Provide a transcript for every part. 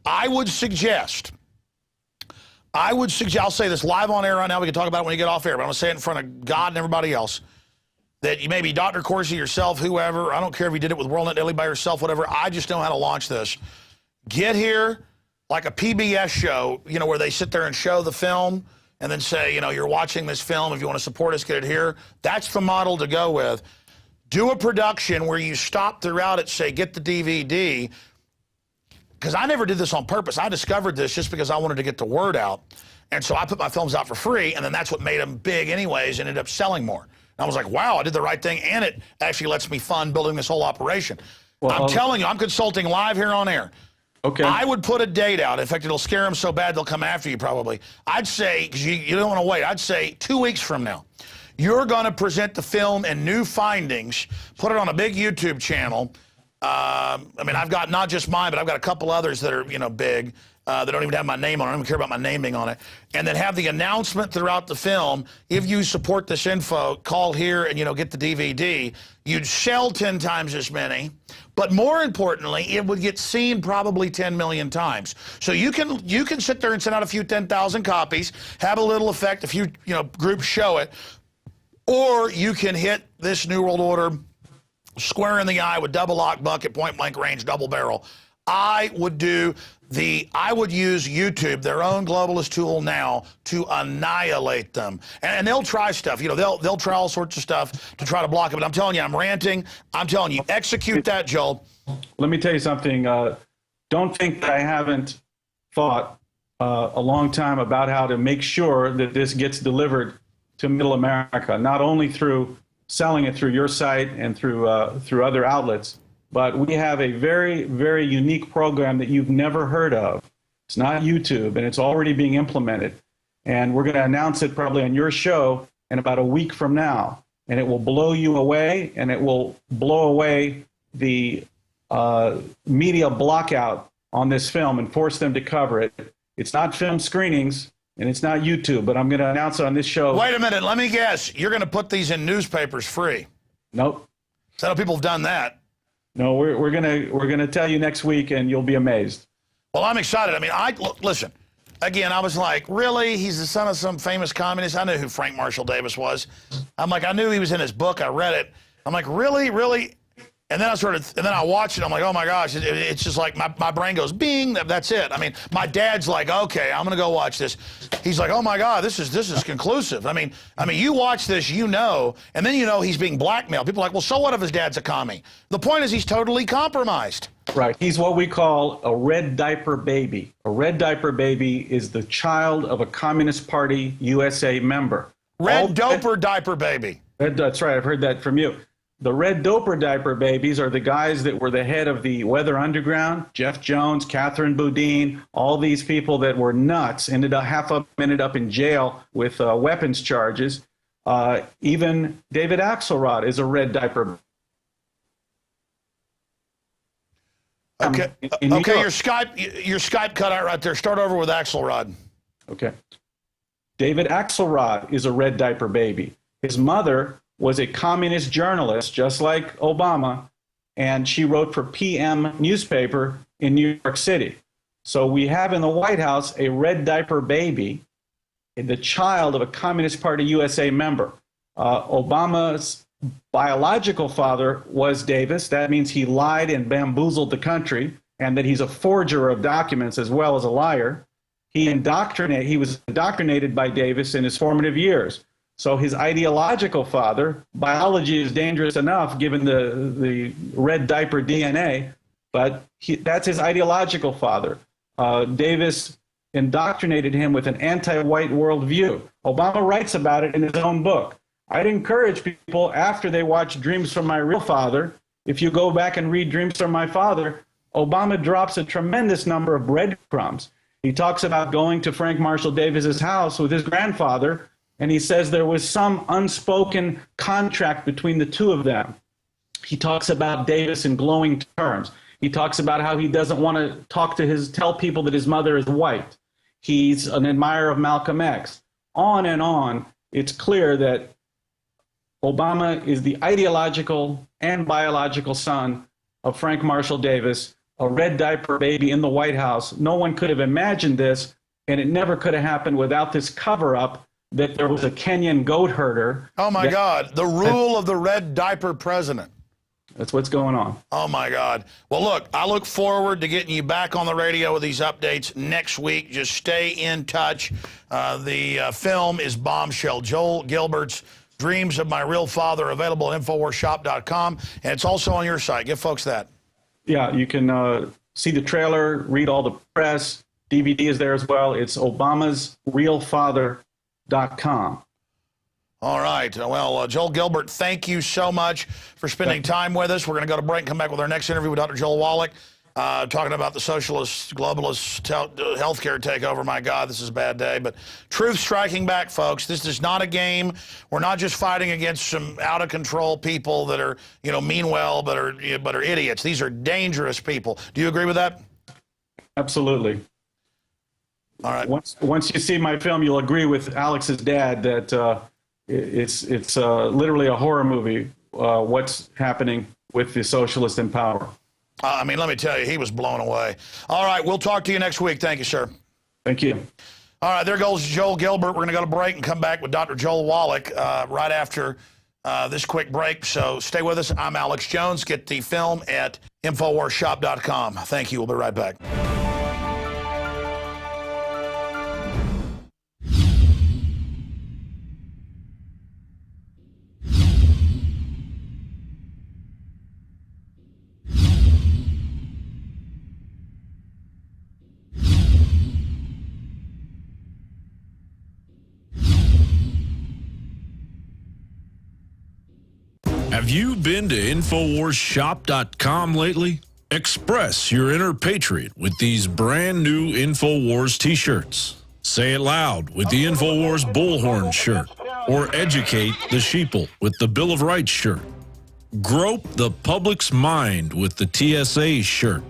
I would suggest, I'll say this live on air right now. We can talk about it when you get off air, but I'm going to say it in front of God and everybody else. That you maybe Dr. Corsi, yourself, whoever, I don't care if you did it with WorldNet Daily by yourself, whatever, I just know how to launch this. Get here like a PBS show, you know, where they sit there and show the film and then say, you know, you're watching this film. If you want to support us, get it here. That's the model to go with. Do a production where you stop throughout it, say, get the DVD. Because I never did this on purpose. I discovered this just because I wanted to get the word out. And so I put my films out for free, and then that's what made them big anyways, and ended up selling more. And I was like, wow, I did the right thing, and it actually lets me fund building this whole operation. Well, I'm telling you, I'm consulting live here on air. Okay. I would put a date out. In fact, it'll scare them so bad they'll come after you probably. I'd say, because you don't want to wait, I'd say 2 weeks from now, you're going to present the film and new findings, put it on a big YouTube channel. I mean, I've got not just mine, but I've got a couple others that are, you know, big. That don't even have my name on it. I don't even care about my naming on it. And then have the announcement throughout the film. If you support this info, call here and, you know, get the DVD. You'd sell 10 times as many. But more importantly, it would get seen probably 10 million times. So you can sit there and send out a few 10,000 copies, have a little effect, a few, you know, groups show it. Or you can hit this New World Order square in the eye with double lock bucket, point blank range, double barrel. I would use YouTube, their own globalist tool now, to annihilate them. And they'll try stuff. You know, they'll try all sorts of stuff to try to block it. But I'm telling you, I'm ranting. I'm telling you, execute that, Joel. Let me tell you something. Don't think that I haven't thought a long time about how to make sure that this gets delivered to Middle America, not only through selling it through your site and through other outlets, but we have a very, very unique program that you've never heard of. It's not YouTube, and it's already being implemented. And we're going to announce it probably on your show in about a week from now. And it will blow you away, and it will blow away the media blockout on this film and force them to cover it. It's not film screenings, and it's not YouTube, but I'm going to announce it on this show. Wait a minute. Let me guess. You're going to put these in newspapers free? Nope. So people have done that. No, we're gonna tell you next week, and you'll be amazed. Well, I'm excited. I mean, listen. Again, I was like, really? He's the son of some famous communist? I knew who Frank Marshall Davis was. I'm like, I knew he was in his book. I read it. I'm like, really, really? And then I watched it. I'm like, oh my gosh! It's just like my brain goes bing. That's it. I mean, my dad's like, okay, I'm gonna go watch this. He's like, oh my God, this is conclusive. I mean, you watch this, you know, and then you know he's being blackmailed. People are like, well, so what if his dad's a commie? The point is he's totally compromised. Right. He's what we call a red diaper baby. A red diaper baby is the child of a Communist Party USA member. Red doper diaper baby. That's right. I've heard that from you. The red doper diaper babies are the guys that were the head of the Weather Underground, Jeff Jones, Catherine Boudin, all these people that were nuts, ended up in jail with weapons charges. Even David Axelrod is a red diaper. Okay, okay, your Skype cut out right there. Start over with Axelrod. Okay. David Axelrod is a red diaper baby. His mother was a communist journalist, just like Obama, and she wrote for PM newspaper in New York City. So we have in the White House a red diaper baby, the child of a Communist Party USA member. Obama's biological father was Davis. That means he lied and bamboozled the country, and that he's a forger of documents as well as a liar. He was indoctrinated by Davis in his formative years. So his ideological father, biology is dangerous enough given the red diaper DNA, but that's his ideological father. Davis indoctrinated him with an anti-white worldview. Obama writes about it in his own book. I'd encourage people, after they watch Dreams from My Real Father, if you go back and read Dreams from My Father, Obama drops a tremendous number of breadcrumbs. He talks about going to Frank Marshall Davis's house with his grandfather, and he says there was some unspoken contract between the two of them. He talks about Davis in glowing terms. He talks about how he doesn't want to tell people that his mother is white. He's an admirer of Malcolm X. On and on. It's clear that Obama is the ideological and biological son of Frank Marshall Davis, a red diaper baby in the White House. No one could have imagined this, and it never could have happened without this cover-up that there was a Kenyan goat herder. Oh, my God. The rule of the red diaper president. That's what's going on. Oh, my God. Well, look, I look forward to getting you back on the radio with these updates next week. Just stay in touch. The film is Bombshell. Joel Gilbert's Dreams of My Real Father, available at InfoWarsShop.com. And it's also on your site. Give folks that. Yeah, you can see the trailer, read all the press. DVD is there as well. It's ObamasRealFather.com. All right. Well, Joel Gilbert, thank you so much for spending time with us. We're going to go to break and come back with our next interview with Dr. Joel Wallach, talking about the socialist, globalist healthcare takeover. My God, this is a bad day. But truth striking back, folks. This is not a game. We're not just fighting against some out-of-control people that are, mean well, but are idiots. These are dangerous people. Do you agree with that? Absolutely. All right. Once you see my film, you'll agree with Alex's dad that it's literally a horror movie, what's happening with the socialists in power. I mean, let me tell you, he was blown away. All right, we'll talk to you next week. Thank you, sir. Thank you. All right, there goes Joel Gilbert. We're going to go to break and come back with Dr. Joel Wallach right after this quick break. So stay with us. I'm Alex Jones. Get the film at InfoWarsShop.com. Thank you. We'll be right back. Have you been to InfoWarsShop.com lately? Express your inner patriot with these brand new InfoWars t-shirts. Say it loud with the InfoWars Bullhorn shirt, or educate the sheeple with the Bill of Rights shirt. Grope the public's mind with the TSA shirt.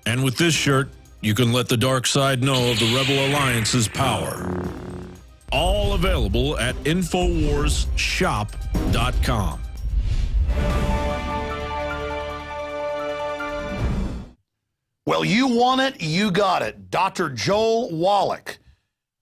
And with this shirt, you can let the dark side know of the Rebel Alliance's power. All available at InfoWarsShop.com. Well, you want it, you got it. Dr. Joel Wallach,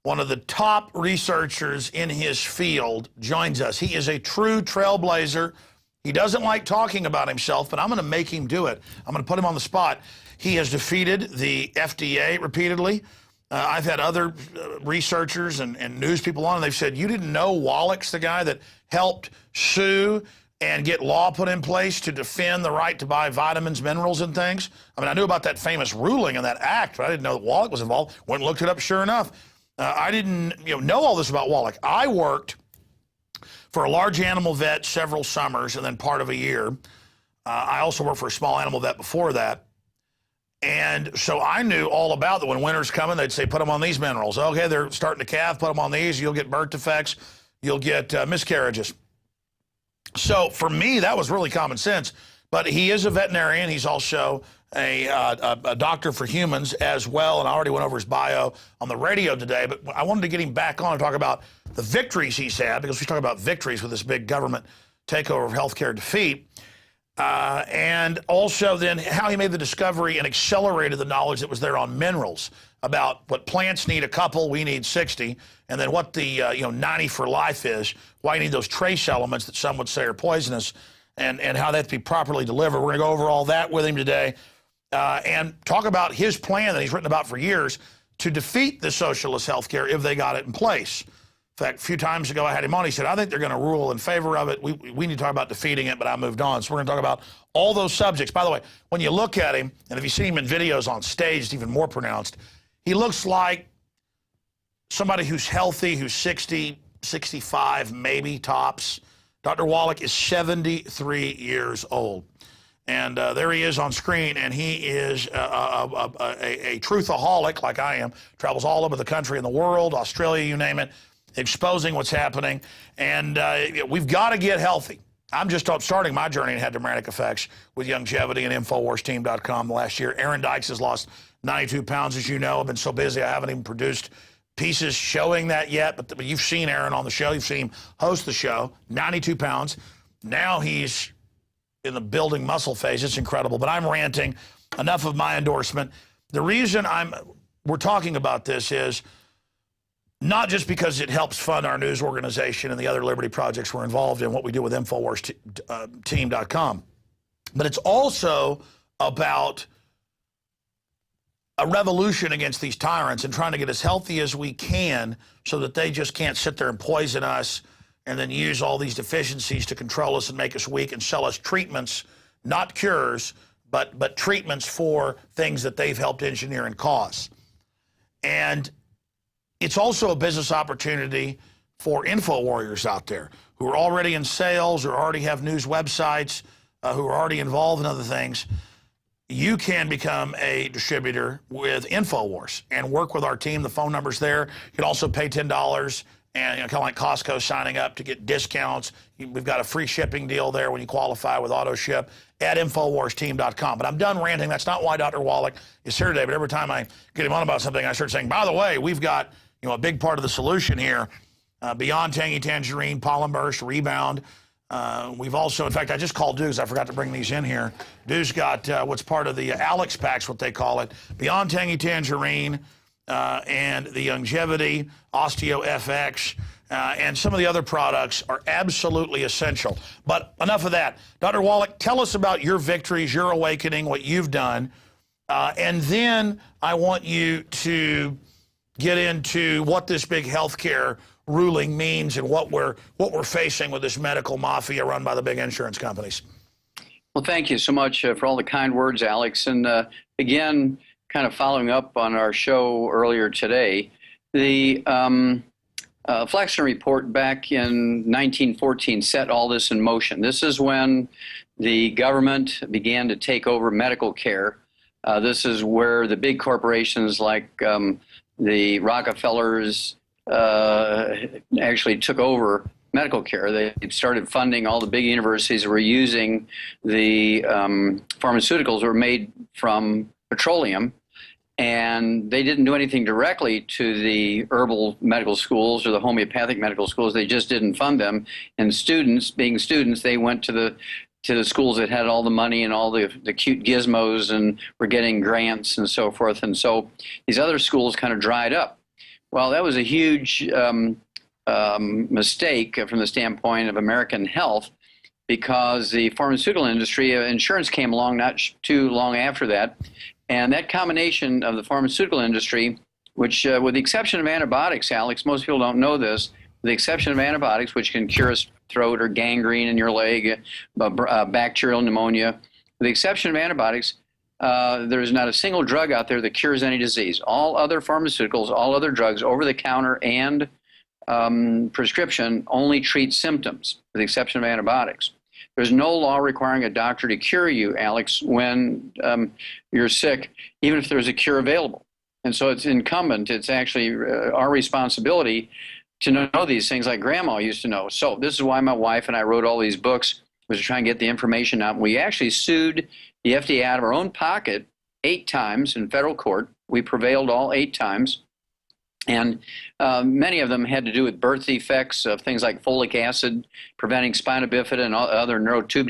one of the top researchers in his field, joins us. He is a true trailblazer. He doesn't like talking about himself, but I'm going to make him do it. I'm going to put him on the spot. He has defeated the FDA repeatedly. I've had other researchers and news people on, and they've said, you didn't know Wallach's the guy that helped sue and get law put in place to defend the right to buy vitamins, minerals, and things. I mean, I knew about that famous ruling and that act, but I didn't know that Wallach was involved. Went and looked it up, sure enough. I didn't know all this about Wallach. I worked for a large animal vet several summers and then part of a year. I also worked for a small animal vet before that. And so I knew all about that. When winter's coming, they'd say, put them on these minerals. Okay, they're starting to calve, put them on these. You'll get birth defects. You'll get miscarriages. So for me, that was really common sense. But he is a veterinarian. He's also a doctor for humans as well. And I already went over his bio on the radio today. But I wanted to get him back on and talk about the victories he's had, because we talk about victories with this big government takeover of healthcare defeat. And also then how he made the discovery and accelerated the knowledge that was there on minerals, about what plants need a couple, we need 60, and then what the 90 for life is, why you need those trace elements that some would say are poisonous, and how they have to be properly delivered. We're going to go over all that with him today and talk about his plan that he's written about for years to defeat the socialist healthcare if they got it in place. In fact, a few times ago I had him on, he said, I think they're going to rule in favor of it. We need to talk about defeating it, but I moved on. So we're going to talk about all those subjects. By the way, when you look at him, and if you see him in videos on stage, it's even more pronounced. He looks like somebody who's healthy, who's 60, 65, maybe tops. Dr. Wallach is 73 years old. And there he is on screen, and he is a truthaholic like I am, travels all over the country and the world, Australia, you name it, exposing what's happening. And we've got to get healthy. I'm just starting my journey and had dramatic effects with longevity and InfoWarsTeam.com last year. Aaron Dykes has lost 92 pounds, as you know. I've been so busy I haven't even produced pieces showing that yet. But you've seen Aaron on the show. You've seen him host the show. 92 pounds. Now he's in the building muscle phase. It's incredible. But I'm ranting enough of my endorsement. The reason we're talking about this is not just because it helps fund our news organization and the other liberty projects we're involved in, what we do with INFOWARS team.com, but it's also about a revolution against these tyrants and trying to get as healthy as we can so that they just can't sit there and poison us and then use all these deficiencies to control us and make us weak and sell us treatments, not cures, but treatments for things that they've helped engineer and cause. And it's also a business opportunity for info warriors out there who are already in sales or already have news websites, who are already involved in other things. You can become a distributor with InfoWars and work with our team. The phone number's there. You can also pay $10 and kind of like Costco signing up to get discounts. We've got a free shipping deal there when you qualify with AutoShip at InfoWarsTeam.com. But I'm done ranting. That's not why Dr. Wallach is here today. But every time I get him on about something, I start saying, by the way, we've got a big part of the solution here beyond Tangy Tangerine, Pollen Burst, Rebound. We've also, in fact, I just called Dues. I forgot to bring these in here. Dues got what's part of the Alex Packs, what they call it, Beyond Tangy Tangerine and the Longevity, Osteo FX, and some of the other products are absolutely essential. But enough of that. Dr. Wallach, tell us about your victories, your awakening, what you've done. And then I want you to get into what this big healthcare ruling means and what we're facing with this medical mafia run by the big insurance companies. Well, thank you so much for all the kind words, Alex. And again, kind of following up on our show earlier today, the Flexner Report back in 1914 set all this in motion. This is when the government began to take over medical care. This is where the big corporations like the Rockefellers actually took over medical care. They started funding all the big universities that were using the pharmaceuticals that were made from petroleum, and they didn't do anything directly to the herbal medical schools or the homeopathic medical schools. They just didn't fund them. And students, being students, they went to the schools that had all the money and all the cute gizmos and were getting grants and so forth. And so these other schools kind of dried up. Well, that was a huge mistake from the standpoint of American health, because the pharmaceutical industry, insurance came along not too long after that. And that combination of the pharmaceutical industry, which with the exception of antibiotics, Alex, most people don't know this, with the exception of antibiotics, which can cure a throat or gangrene in your leg, bacterial pneumonia, with the exception of antibiotics, there's not a single drug out there that cures any disease. All other pharmaceuticals, all other drugs, over-the-counter and prescription, only treat symptoms, with the exception of antibiotics. There's no law requiring a doctor to cure you, Alex, when you're sick, even if there's a cure available. And so it's incumbent, it's actually our responsibility to know these things like Grandma used to know. So this is why my wife and I wrote all these books, was to try and get the information out. We actually sued the FDA out of our own pocket 8 times in federal court. We prevailed all 8 times. And many of them had to do with birth defects of things like folic acid, preventing spina bifida and other neurotube